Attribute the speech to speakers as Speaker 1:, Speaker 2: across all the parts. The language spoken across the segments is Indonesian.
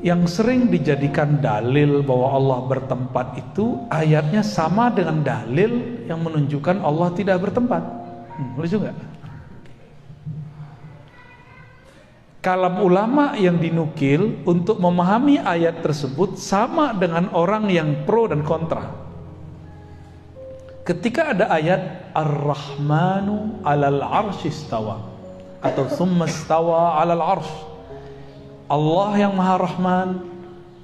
Speaker 1: yang sering dijadikan dalil bahwa Allah bertempat itu ayatnya sama dengan dalil yang menunjukkan Allah tidak bertempat. Lucu nggak? Kalam ulama yang dinukil untuk memahami ayat tersebut sama dengan orang yang pro dan kontra. Ketika ada ayat Ar-Rahmanu 'alal 'arsy istawa atau tsumma istawa 'alal 'arsy, Allah yang Maha Rahman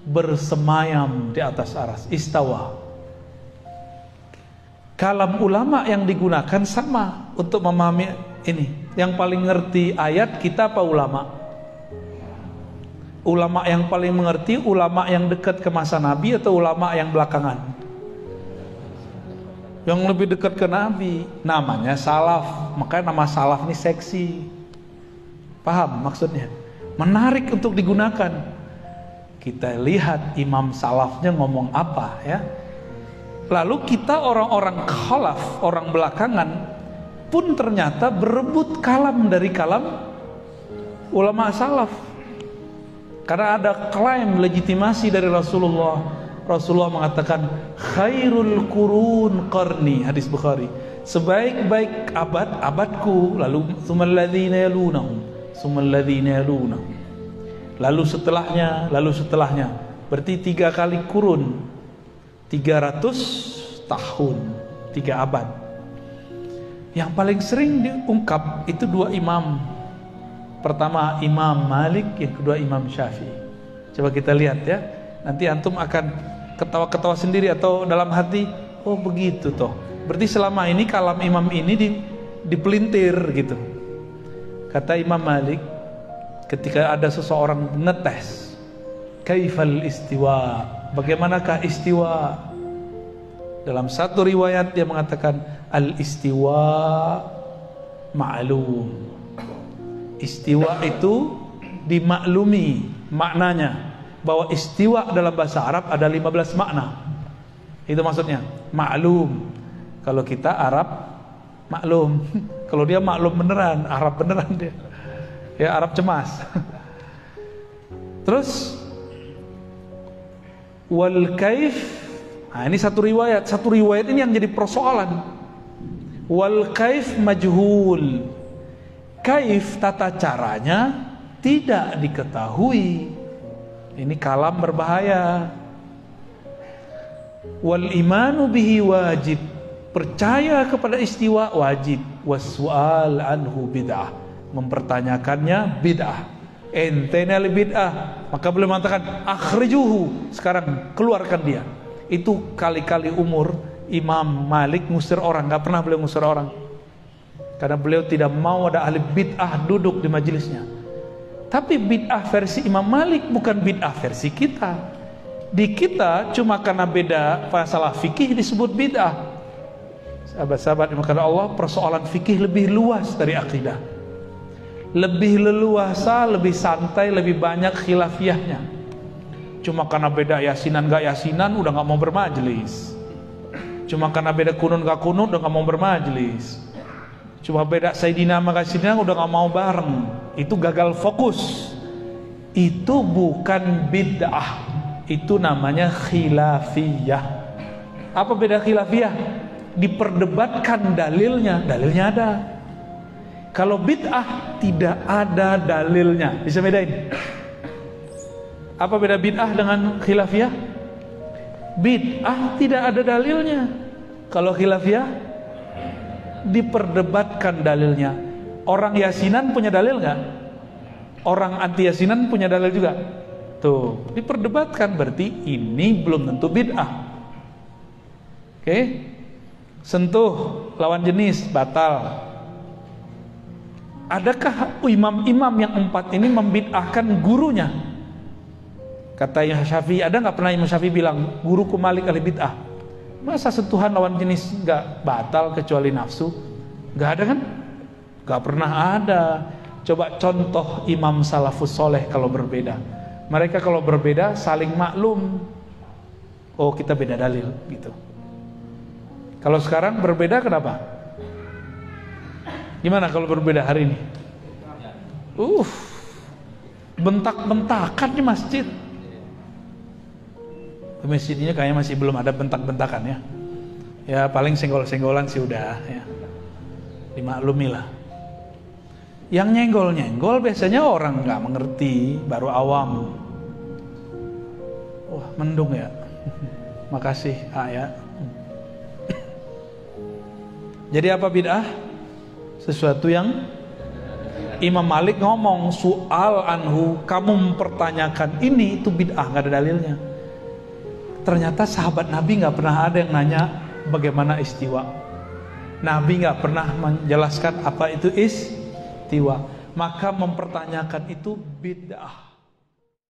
Speaker 1: bersemayam di atas aras, istawa. Kalam ulama yang digunakan sama untuk memahami ini. Yang paling ngerti ayat kita apa ulama? Ulama yang paling mengerti, ulama yang dekat ke masa Nabi atau ulama yang belakangan? Yang lebih dekat ke Nabi, namanya salaf. Makanya nama salaf ini seksi. Paham maksudnya? Menarik untuk digunakan. Kita lihat imam salafnya ngomong apa ya. Lalu kita orang-orang khalaf, orang belakangan pun ternyata berebut kalam dari kalam ulama salaf. Karena ada klaim legitimasi dari Rasulullah. Rasulullah mengatakan khairul qurun qarni, hadis Bukhari. Sebaik-baik abad, abadku. Lalu tsummal ladzina yalunahum, tsummal ladzina yalunahum. Lalu setelahnya. Berarti 3 kali kurun. 300 tahun, 3 abad. Yang paling sering diungkap itu 2 imam. Pertama Imam Malik, yang kedua Imam Syafi'i. Coba kita lihat ya. Nanti antum akan ketawa-ketawa sendiri atau dalam hati, oh begitu toh. Berarti selama ini kalam imam ini dipelintir gitu. Kata Imam Malik, ketika ada seseorang ngetes, kaifal istiwa, bagaimanakah istiwa? Dalam satu riwayat dia mengatakan al istiwa ma'lum. Istiwa itu dimaklumi maknanya, bahwa istiwa dalam bahasa Arab ada 15 makna. Itu maksudnya maklum. Kalau kita Arab maklum. Kalau dia maklum beneran, Arab beneran dia. Ya Arab cemas. Terus wal kaif. Nah, ini satu riwayat ini yang jadi persoalan. Wal kaif majhul. Kaif, tata caranya tidak diketahui. Ini kalam berbahaya. Wal imanu bihi wajib. Percaya kepada istiwa wajib. Wassual anhu bid'ah. Mempertanyakannya bid'ah. Entenal bid'ah. Maka beliau mengatakan akhrijuhu. Sekarang keluarkan dia. Itu kali-kali umur Imam Malik ngusir orang. Gak pernah beliau ngusir orang, karena beliau tidak mau ada ahli bid'ah duduk di majelisnya. Tapi bid'ah versi Imam Malik bukan bid'ah versi kita. Di kita cuma karena beda masalah fikih disebut bid'ah. Sahabat-sahabat yang dimuliakan Allah, persoalan fikih lebih luas dari akidah. Lebih leluasa, lebih santai, lebih banyak khilafiyahnya. Cuma karena beda yasinan gak yasinan udah gak mau bermajelis. Cuma karena beda kunun gak kunun udah gak mau bermajelis. Cuma beda Sayyidina sama Sayyidina udah gak mau bareng. Itu gagal fokus. Itu bukan bid'ah. Itu namanya khilafiyah. Apa beda khilafiyah? Diperdebatkan dalilnya. Dalilnya ada. Kalau bid'ah tidak ada dalilnya. Bisa bedain? Apa beda bid'ah dengan khilafiyah? Bid'ah tidak ada dalilnya. Kalau khilafiyah diperdebatkan dalilnya. Orang yasinan punya dalil nggak? Orang anti yasinan punya dalil juga. Tuh, diperdebatkan, berarti ini belum tentu bid'ah. Oke? Sentuh lawan jenis batal. Adakah imam-imam yang 4 ini membid'ahkan gurunya? Kata Imam Syafi'i, ada nggak pernah Imam Syafi'i bilang guruku Malik ahli bid'ah? Masa sentuhan lawan jenis nggak batal kecuali nafsu? Nggak ada kan? Nggak pernah ada. Coba contoh imam salafus soleh kalau berbeda. Mereka kalau berbeda saling maklum. Oh kita beda dalil gitu. Kalau sekarang berbeda kenapa? Gimana kalau berbeda hari ini? Bentak-bentakan di masjid. Di masjid ini kayaknya masih belum ada bentak-bentakan ya. Ya paling senggol-senggolan sih udah ya. Dimaklumi lah. Yang nyenggol-nyenggol biasanya orang nggak mengerti, baru awam. Wah mendung ya. Makasih ya. Jadi apa bid'ah? Sesuatu yang Imam Malik ngomong soal anhu, kamu mempertanyakan ini, itu bid'ah, nggak ada dalilnya. Ternyata sahabat Nabi nggak pernah ada yang nanya bagaimana istiwa. Nabi nggak pernah menjelaskan apa itu istiwa. Maka mempertanyakan itu bid'ah.